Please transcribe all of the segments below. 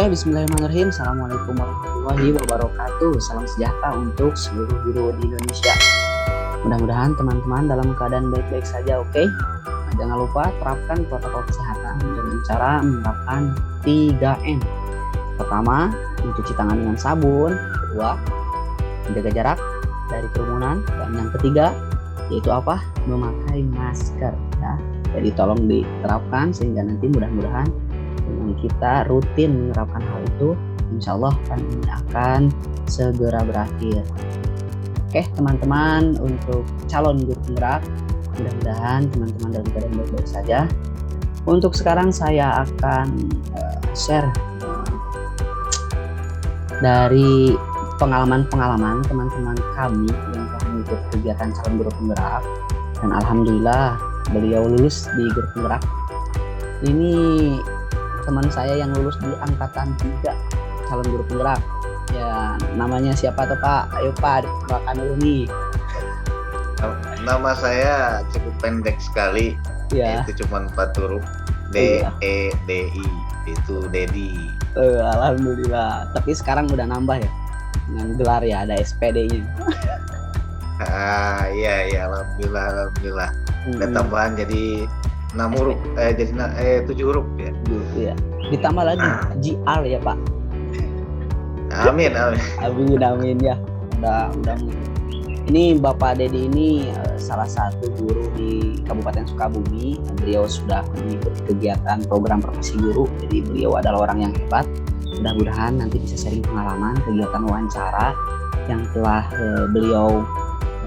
Oke, bismillahirrahmanirrahim. Assalamualaikum warahmatullahi wabarakatuh. Salam sejahtera untuk seluruh guru di Indonesia. Mudah-mudahan teman-teman dalam keadaan baik-baik saja, oke? Nah, jangan lupa terapkan protokol kesehatan dengan cara menerapkan 3M. Pertama, mencuci tangan dengan sabun. Kedua, menjaga jarak dari kerumunan. Dan yang ketiga, yaitu apa? Memakai masker. Ya. Jadi tolong diterapkan sehingga nanti mudah-mudahan dengan kita rutin menerapkan hal itu, insya Allah pandemi akan segera berakhir. Oke teman-teman, untuk calon guru penggerak, mudah-mudahan teman-teman dalam keadaan baik-baik saja. Untuk sekarang saya akan share dari pengalaman-pengalaman teman-teman kami yang telah mengikuti kegiatan calon guru penggerak, dan alhamdulillah beliau lulus di guru penggerak. Ini teman saya yang lulus di angkatan 3 calon guru penggerak. Ya, namanya siapa tuh Pak? Ayo Pak, diperkenalkan dulu nih. Nama saya cukup pendek sekali, Ya. itu cuma 4 huruf, D-E-D-I, itu Dedi. Alhamdulillah. Tapi sekarang udah nambah ya, dengan gelar ya, ada SPD-nya. Iya, alhamdulillah. Ada tambahan jadi 6 huruf, jadi 7 huruf ya. Iya. Ditambah lagi GR ya Pak. Amin. Amin ya. Udah. Ini Bapak Dedi ini salah satu guru di Kabupaten Sukabumi. Beliau sudah mengikuti kegiatan program profesi guru. Jadi beliau adalah orang yang hebat. Mudah-mudahan nanti bisa sharing pengalaman kegiatan wawancara yang telah beliau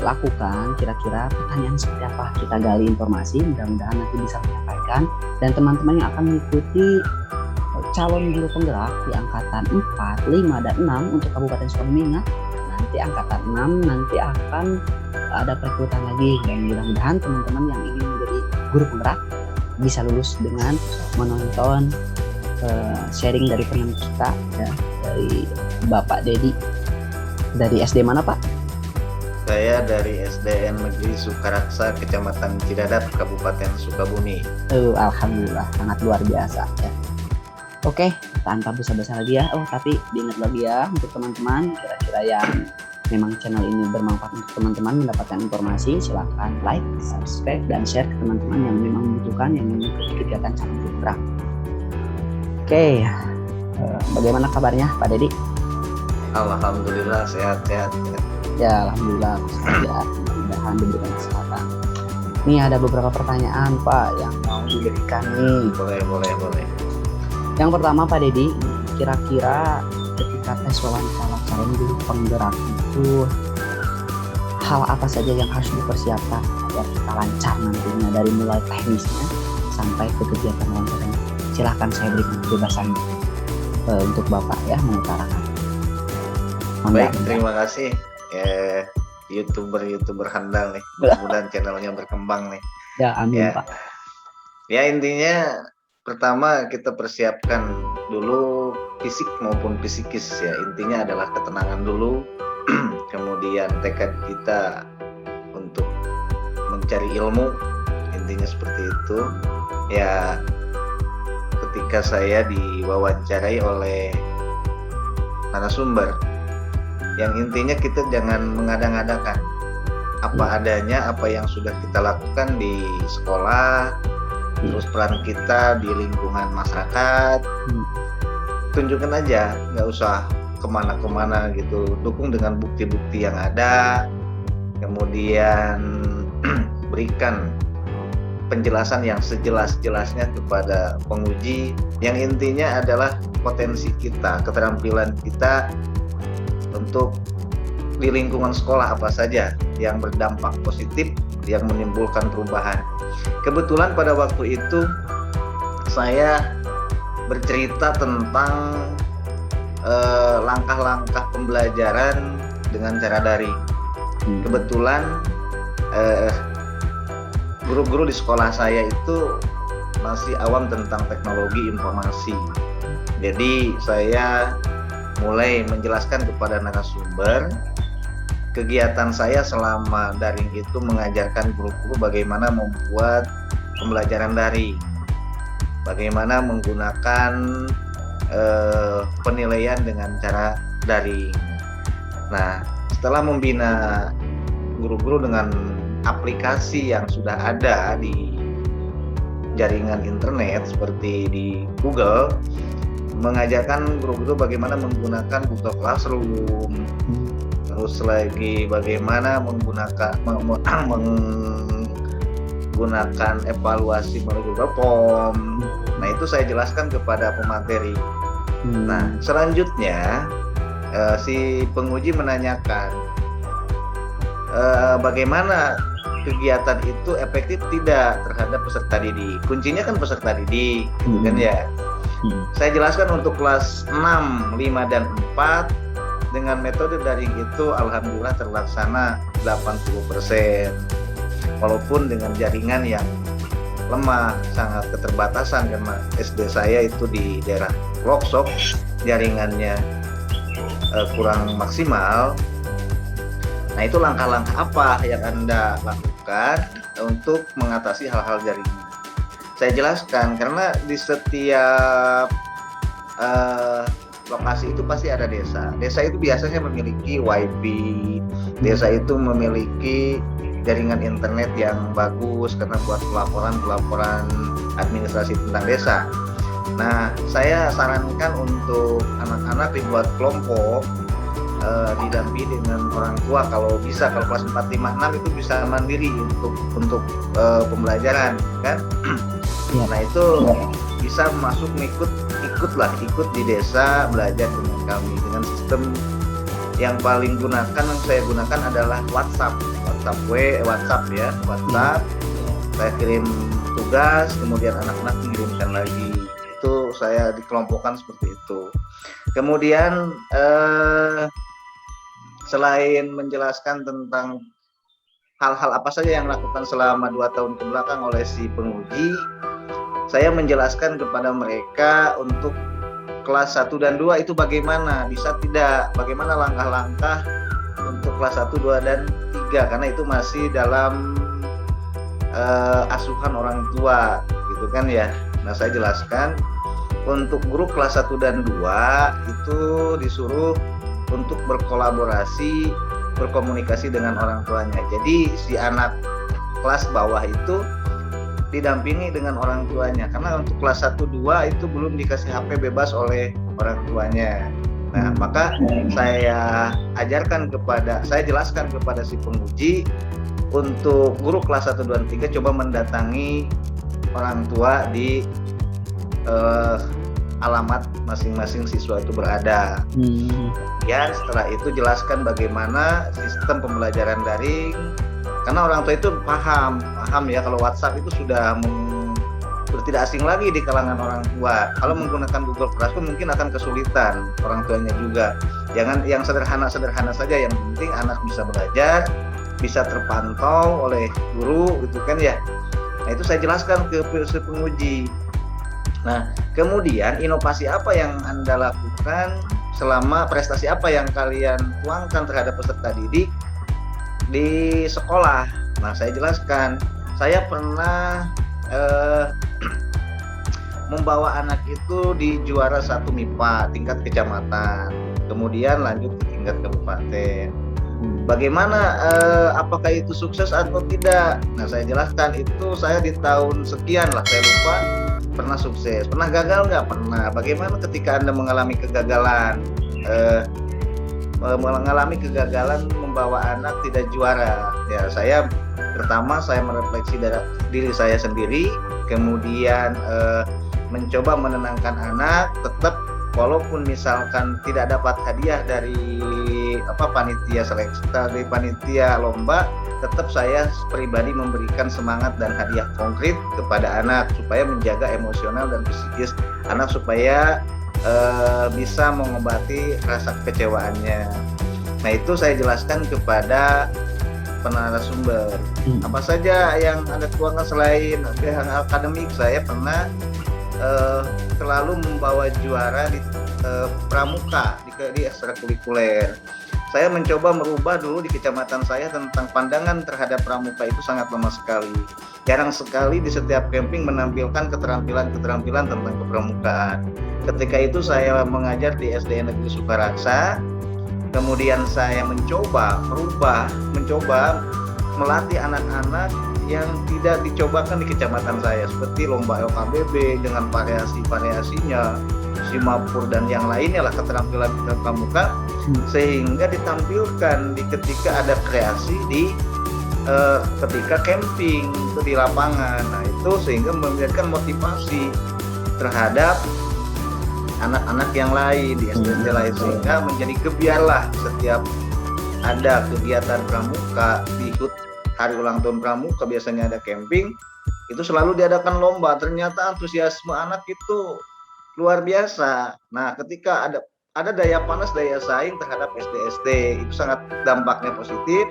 lakukan. Kira-kira pertanyaan seperti apa, kita gali informasi, mudah-mudahan nanti bisa menyampaikan. Dan teman-teman yang akan mengikuti calon guru penggerak di angkatan 4, 5, dan 6 untuk Kabupaten Sukabumi, ingat nanti angkatan 6 nanti akan ada perekrutan lagi, dan mudah-mudahan teman-teman yang ingin menjadi guru penggerak bisa lulus dengan menonton sharing dari teman kita ya, dari Bapak Dedi. Dari SD mana Pak? Saya dari SDN Negeri Sukaraksa, Kecamatan Cidadat, Kabupaten Sukabumi. Alhamdulillah, sangat luar biasa ya. Oke, tanpa basa-basi lagi ya. Tapi diingat lagi ya untuk teman-teman kira-kira yang memang channel ini bermanfaat untuk teman-teman mendapatkan informasi, silahkan like, subscribe, dan share ke teman-teman yang memang membutuhkan, yang mengikuti kegiatan calon guru penggerak. Oke, bagaimana kabarnya Pak Dedi? Alhamdulillah sehat-sehat. Ya, alhamdulillah sehat, mudah-mudahan diberikan kesehatan. Nih ada beberapa pertanyaan Pak yang mau diberikan nih. Boleh. Yang pertama Pak Dedi, kira-kira ketika tes wawancara calon guru penggerak itu hal apa saja yang harus dipersiapkan agar kita lancar nantinya, dari mulai teknisnya sampai ke kegiatan wawancaranya? Silahkan saya berikan kebebasan untuk Bapak ya mengutarakan. Baik, terima kasih. YouTuber handal nih, mudah-mudahan channelnya berkembang nih. Ya, amin Pak. Ya intinya pertama kita persiapkan dulu fisik maupun psikis ya. Intinya adalah ketenangan dulu, kemudian tekad kita untuk mencari ilmu, intinya seperti itu. Ya ketika saya diwawancarai oleh narasumber, yang intinya kita jangan mengada-ngadakan apa adanya, apa yang sudah kita lakukan di sekolah, terus peran kita di lingkungan masyarakat, tunjukkan aja, nggak usah kemana-kemana gitu, dukung dengan bukti-bukti yang ada, kemudian berikan penjelasan yang sejelas-jelasnya kepada penguji, yang intinya adalah potensi kita, keterampilan kita untuk di lingkungan sekolah apa saja yang berdampak positif, yang menimbulkan perubahan. Kebetulan pada waktu itu saya bercerita tentang langkah-langkah pembelajaran dengan cara daring. Kebetulan guru-guru di sekolah saya itu masih awam tentang teknologi informasi. Jadi saya mulai menjelaskan kepada narasumber kegiatan saya selama daring itu, mengajarkan guru-guru bagaimana membuat pembelajaran daring, bagaimana menggunakan penilaian dengan cara daring. Nah, setelah membina guru-guru dengan aplikasi yang sudah ada di jaringan internet seperti di Google, mengajarkan guru-guru bagaimana menggunakan Google Classroom, terus lagi bagaimana menggunakan evaluasi melalui Google Form. Nah, itu saya jelaskan kepada pemateri. Nah, selanjutnya si penguji menanyakan bagaimana kegiatan itu efektif tidak terhadap peserta didik. Kuncinya kan peserta didik, gitu kan ya. Saya jelaskan untuk kelas 6, 5, dan 4 dengan metode daring itu alhamdulillah terlaksana 80%. Walaupun dengan jaringan yang lemah, sangat keterbatasan karena SD saya itu di daerah Loksok, jaringannya kurang maksimal. Nah, itu langkah-langkah apa yang Anda lakukan untuk mengatasi hal-hal jaringan? Saya jelaskan karena di setiap lokasi itu pasti ada desa. Desa itu biasanya memiliki WiFi, desa itu memiliki jaringan internet yang bagus karena buat pelaporan administrasi tentang desa. Nah, saya sarankan untuk anak-anak dibuat kelompok, didampingi dengan orang tua kalau bisa. Kalau kelas 4, 5, 6 itu bisa mandiri untuk pembelajaran kan. Nah, itu bisa masuk ikut di desa belajar dengan kami dengan sistem yang paling saya gunakan adalah WhatsApp ya. Saya kirim tugas, kemudian anak-anak mengirimkan lagi. Itu saya dikelompokkan seperti itu. Kemudian selain menjelaskan tentang hal-hal apa saja yang dilakukan selama 2 tahun kebelakang oleh si penguji, saya menjelaskan kepada mereka untuk kelas 1 dan 2 itu bagaimana, bisa tidak, bagaimana langkah-langkah untuk kelas 1, 2, dan 3, karena itu masih dalam asuhan orang tua, gitu kan ya. Nah, saya jelaskan untuk guru kelas 1 dan 2 itu disuruh untuk berkomunikasi dengan orang tuanya. Jadi si anak kelas bawah itu didampingi dengan orang tuanya, karena untuk kelas 1, 2 itu belum dikasih HP bebas oleh orang tuanya. Nah, maka saya jelaskan kepada si penguji untuk guru kelas 1, 2, dan 3 coba mendatangi orang tua di alamat masing-masing siswa itu berada. Ya, setelah itu jelaskan bagaimana sistem pembelajaran daring, karena orang tua itu paham ya kalau WhatsApp itu sudah tidak asing lagi di kalangan orang tua. Kalau menggunakan Google Classroom mungkin akan kesulitan orang tuanya juga. Jangan yang sederhana saja, yang penting anak bisa belajar, bisa terpantau oleh guru, gitu kan ya. Nah, itu saya jelaskan ke penguji. Nah, kemudian inovasi apa yang Anda lakukan selama prestasi apa yang kalian tuangkan terhadap peserta didik di sekolah? Nah, saya jelaskan, saya pernah membawa anak itu di juara 1 MIPA tingkat kecamatan, kemudian lanjut ke tingkat kabupaten. Bagaimana, apakah itu sukses atau tidak? Nah, saya jelaskan itu saya di tahun sekian lah, saya lupa, pernah sukses. Pernah gagal nggak? Pernah. Bagaimana ketika Anda mengalami kegagalan? Mengalami kegagalan membawa anak tidak juara. Ya, saya merefleksi dari diri saya sendiri, kemudian mencoba menenangkan anak, tetap walaupun misalkan tidak dapat hadiah dari panitia seleksi, dari panitia lomba, tetap saya pribadi memberikan semangat dan hadiah konkret kepada anak supaya menjaga emosional dan psikis anak supaya bisa mengobati rasa kekecewaannya. Nah, itu saya jelaskan kepada narasumber. Apa saja yang Anda tuangkan selain akademik? Saya pernah selalu membawa juara di pramuka, di ekstrakurikuler. saya mencoba merubah dulu di kecamatan saya tentang pandangan terhadap pramuka itu sangat lemah sekali. Jarang sekali di setiap camping menampilkan keterampilan-keterampilan tentang kepramukaan. Ketika itu saya mengajar di SDN Negeri Sukaraksa, kemudian saya mencoba melatih anak-anak yang tidak dicobakan di kecamatan saya, seperti lomba LKBB dengan variasi-variasinya, Simapur dan yang lainnya lah, keterampilan pramuka, sehingga ditampilkan ketika ada kreasi di ketika camping itu di lapangan. Nah itu sehingga memberikan motivasi terhadap anak-anak yang lain di SD lain, sehingga menjadi kebiarlah setiap ada kegiatan pramuka di hari ulang tahun pramuka, biasanya ada camping, itu selalu diadakan lomba. Ternyata antusiasme anak itu luar biasa. Nah ketika ada daya panas, daya saing terhadap SD itu sangat dampaknya positif,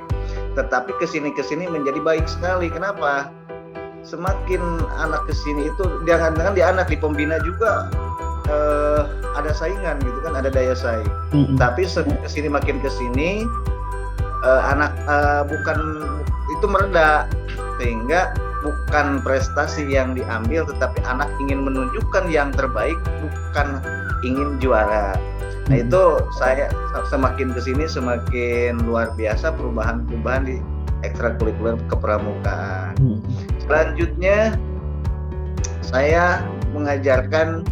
tetapi kesini menjadi baik sekali. Kenapa? Semakin anak kesini itu, jangan-jangan di anak di pembina juga ada saingan gitu kan, ada daya saing. Tapi kesini makin kesini anak bukan itu mereda, sehingga bukan prestasi yang diambil, tetapi anak ingin menunjukkan yang terbaik, bukan ingin juara. Nah itu saya semakin kesini semakin luar biasa perubahan-perubahan di ekstrakurikuler kepramukaan. Selanjutnya saya mengajarkan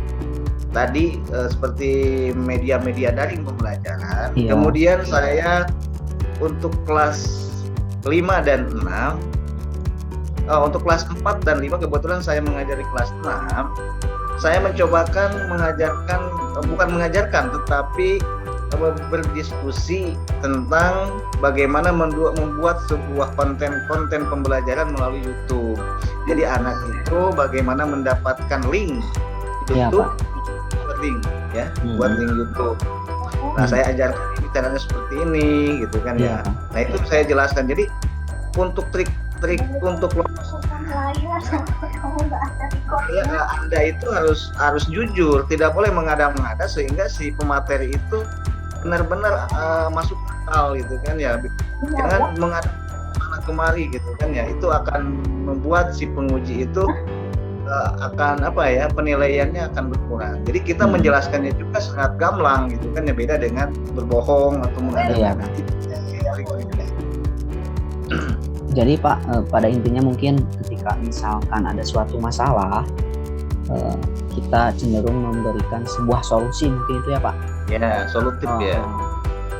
tadi seperti media-media daring pembelajaran. Kemudian saya untuk kelas 5 dan 6, untuk kelas 4 dan 5 kebetulan saya mengajari kelas 6. Saya mencobakan tetapi berdiskusi tentang bagaimana membuat sebuah konten pembelajaran melalui YouTube. Jadi anak itu bagaimana mendapatkan link YouTube, buat link YouTube. Nah saya ajarkan ini caranya seperti ini gitu kan ya. Nah itu saya jelaskan. Jadi untuk trik untuk Anda itu harus jujur, tidak boleh mengada-ngada, sehingga si pemateri itu benar-benar masuk akal gitu kan ya. Jangan mengada kemari gitu kan ya. Itu akan membuat si penguji itu akan penilaiannya akan berkurang. Jadi kita menjelaskannya juga sangat gamblang gitu kan ya, beda dengan berbohong atau mengada-ngada. Jadi Pak, pada intinya mungkin ketika misalkan ada suatu masalah, kita cenderung memberikan sebuah solusi, mungkin itu ya Pak? Ya, solutif ya.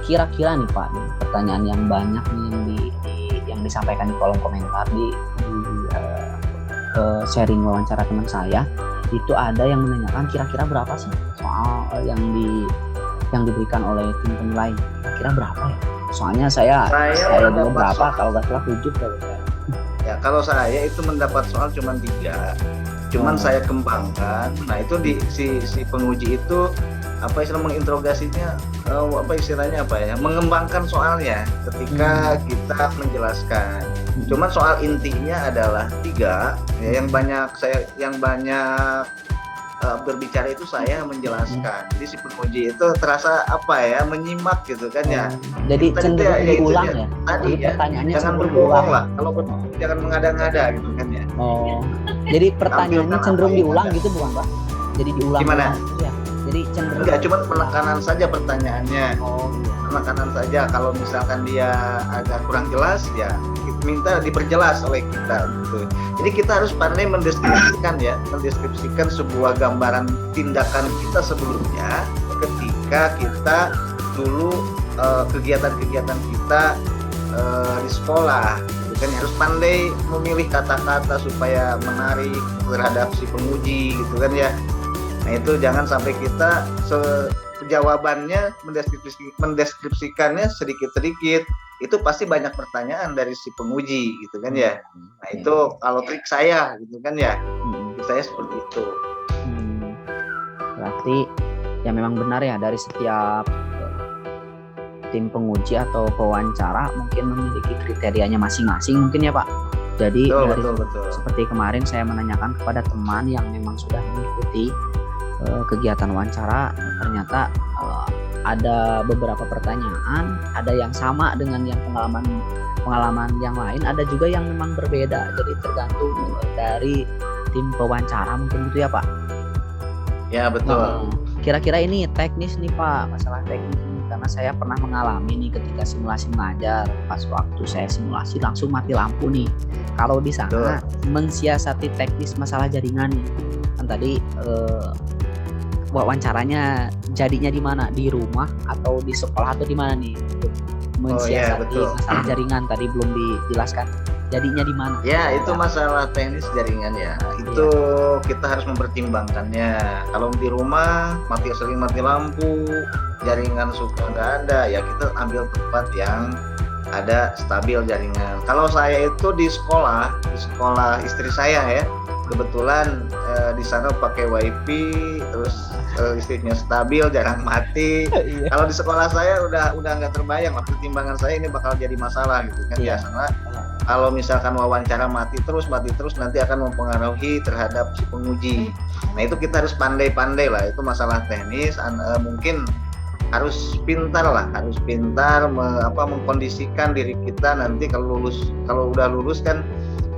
Kira-kira nih Pak, pertanyaan yang banyak nih yang disampaikan di kolom komentar di sharing wawancara teman saya, itu ada yang menanyakan kira-kira berapa sih soal yang diberikan oleh tim penilai, kira-kira berapa ya? Soalnya saya dulu berapa, kalau nggak salah 7 kalau saya. Ya kalau saya itu mendapat soal cuma 3, cuman saya kembangkan. Nah itu si penguji itu menginterogasinya, mengembangkan soalnya ketika kita menjelaskan. Cuman soal intinya adalah 3 ya, yang banyak berbicara itu saya menjelaskan. Jadi si penguji itu terasa menyimak gitu kan ya. Jadi cenderung diulang ya. Tadi ya, pertanyaannya jangan berbohong lah. Kalau jangan mengada-ngada gitu kan ya. Jadi pertanyaannya cenderung diulang gitu bukan Pak? Jadi diulang. Gimana? Ya. Jadi cenderung. Enggak, cuma penekanan saja pertanyaannya. Penekanan saja. Kalau misalkan dia agak kurang jelas ya minta diperjelas oleh kita gitu. Jadi kita harus pandai mendeskripsikan sebuah gambaran tindakan kita sebelumnya ketika kita dulu kegiatan-kegiatan kita di sekolah. Kan harus pandai memilih kata-kata supaya menarik terhadap si penguji gitu kan ya. Nah itu jangan sampai kita jawabannya mendeskripsikannya sedikit-sedikit, itu pasti banyak pertanyaan dari si penguji gitu kan ya. Nah itu kalau trik saya gitu kan ya, trik saya seperti itu. Berarti ya memang benar ya, dari setiap tim penguji atau pewawancara mungkin memiliki kriterianya masing-masing mungkin ya Pak. Jadi betul. Seperti kemarin saya menanyakan kepada teman yang memang sudah mengikuti kegiatan wawancara, ternyata ada beberapa pertanyaan, ada yang sama dengan yang pengalaman yang lain, ada juga yang memang berbeda. Jadi tergantung dari tim pewawancara mungkin gitu ya Pak. Ya betul. Kira-kira ini teknis nih Pak, masalah teknis nih, karena saya pernah mengalami nih ketika simulasi mengajar. Pas waktu saya simulasi langsung mati lampu nih. Kalau di sana mensiasati teknis masalah jaringan nih, kan tadi wawancaranya jadinya di mana? Di rumah atau di sekolah atau di mana nih? Untuk mensiasati masalah jaringan tadi belum dijelaskan. Jadinya di mana? Ya, itu masalah teknis jaringan ya. Itu kita harus mempertimbangkannya. Kalau di rumah sering mati lampu, jaringan suka nggak ada, ya kita ambil tempat yang ada stabil jaringan. Kalau saya itu di sekolah istri saya ya, kebetulan di sana pakai wifi, terus listriknya stabil, jarang mati. Kalau di sekolah saya udah nggak terbayang lah, pertimbangan saya ini bakal jadi masalah gitu kan. Biasanya kalau misalkan wawancara mati terus nanti akan mempengaruhi terhadap si penguji. Nah itu kita harus pandai-pandai lah, itu masalah teknis. Mungkin harus pintar mengkondisikan diri kita nanti kalau udah lulus kan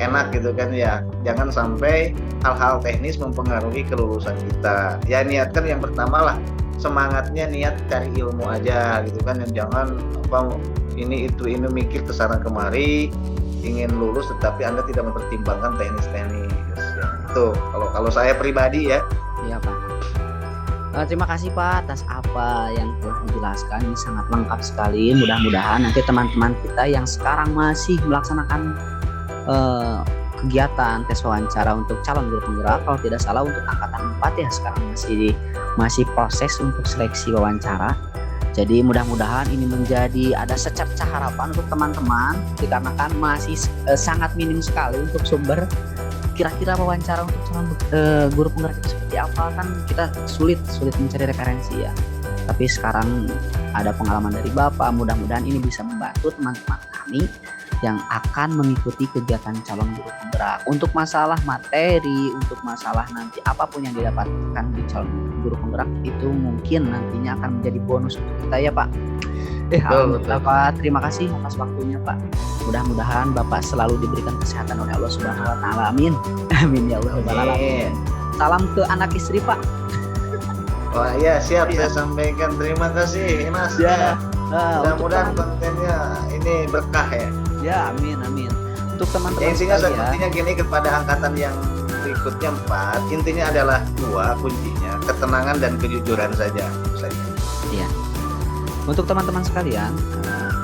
enak gitu kan ya. Jangan sampai hal-hal teknis mempengaruhi kelulusan kita. Ya niatkan yang pertama lah, semangatnya niat cari ilmu aja gitu kan. Jangan ini mikir kesana kemari, ingin lulus tetapi Anda tidak mempertimbangkan teknis-teknis. Ya, itu kalau saya pribadi ya. Iya Pak. Terima kasih Pak atas apa yang telah dijelaskan, ini sangat lengkap sekali. Mudah-mudahan nanti teman-teman kita yang sekarang masih melaksanakan kegiatan tes wawancara untuk calon guru penggerak, kalau tidak salah untuk angkatan 4 ya, sekarang masih proses untuk seleksi wawancara. Jadi mudah-mudahan ini menjadi ada secercah harapan untuk teman-teman, dikarenakan masih sangat minim sekali untuk sumber. Kira-kira wawancara untuk calon guru penggerak itu seperti apa, kan kita sulit mencari referensi ya. Tapi sekarang ada pengalaman dari Bapak, mudah-mudahan ini bisa membantu teman-teman kami yang akan mengikuti kegiatan calon guru penggerak. Untuk masalah materi, untuk masalah nanti apapun yang didapatkan di calon guru penggerak itu mungkin nantinya akan menjadi bonus untuk kita ya Pak. Alhamdulillah Pak, terima kasih atas waktunya Pak. Mudah-mudahan Bapak selalu diberikan kesehatan oleh Allah Subhanahu wa taala. Amin. Amin ya Allah. Salam ke anak istri Pak. Wah iya siap, saya sampaikan terima kasih Mas ya. Mudah-mudahan kontennya ini berkah ya. Ya amin. Untuk teman-teman intinya sepertinya gini, kepada angkatan yang berikutnya 4, intinya adalah 2 kuncinya, ketenangan dan kejujuran saja. Iya. Untuk teman-teman sekalian,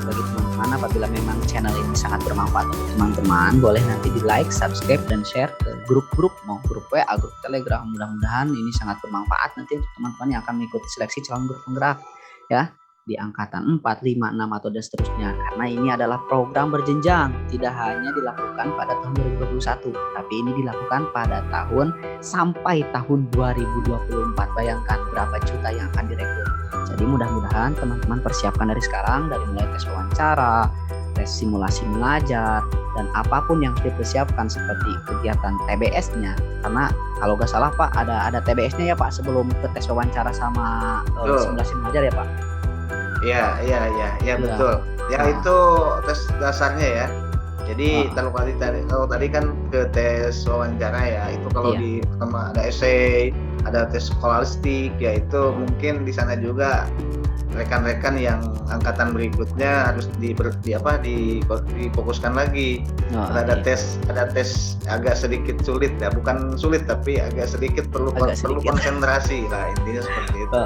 bagi teman-teman apabila memang channel ini sangat bermanfaat untuk teman-teman, boleh nanti di like, subscribe dan share ke grup-grup, mau grup WA, grup Telegram. Mudah-mudahan ini sangat bermanfaat nanti untuk teman-teman yang akan mengikuti seleksi calon guru penggerak ya, di angkatan 4, 5, 6 atau dan seterusnya. Karena ini adalah program berjenjang, tidak hanya dilakukan pada tahun 2021, tapi ini dilakukan pada tahun sampai tahun 2024. Bayangkan berapa juta yang akan direkrut. Jadi mudah-mudahan teman-teman persiapkan dari sekarang, dari mulai tes wawancara, tes simulasi mengajar, dan apapun yang dipersiapkan seperti kegiatan TBS-nya. Karena kalau nggak salah Pak, ada TBS-nya ya Pak sebelum ke tes wawancara sama simulasi mengajar ya Pak. Iya betul. Ya itu tes dasarnya ya. Jadi kalau tadi kan ke tes wawancara ya, itu kalau di pertama ada essay, ada tes skolastik ya, itu mungkin di sana juga rekan-rekan yang angkatan berikutnya harus difokuskan lagi. Ada tes agak sedikit sulit ya, bukan sulit tapi agak sedikit perlu konsentrasi lah, intinya seperti itu.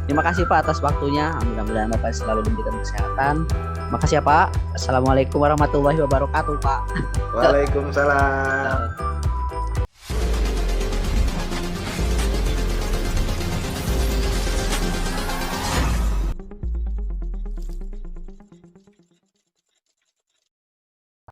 Terima kasih Pak atas waktunya. Mudah-mudahan Bapak selalu diberikan kesehatan. Makasih ya Pak. Assalamualaikum warahmatullahi wabarakatuh Pak. Waalaikumsalam.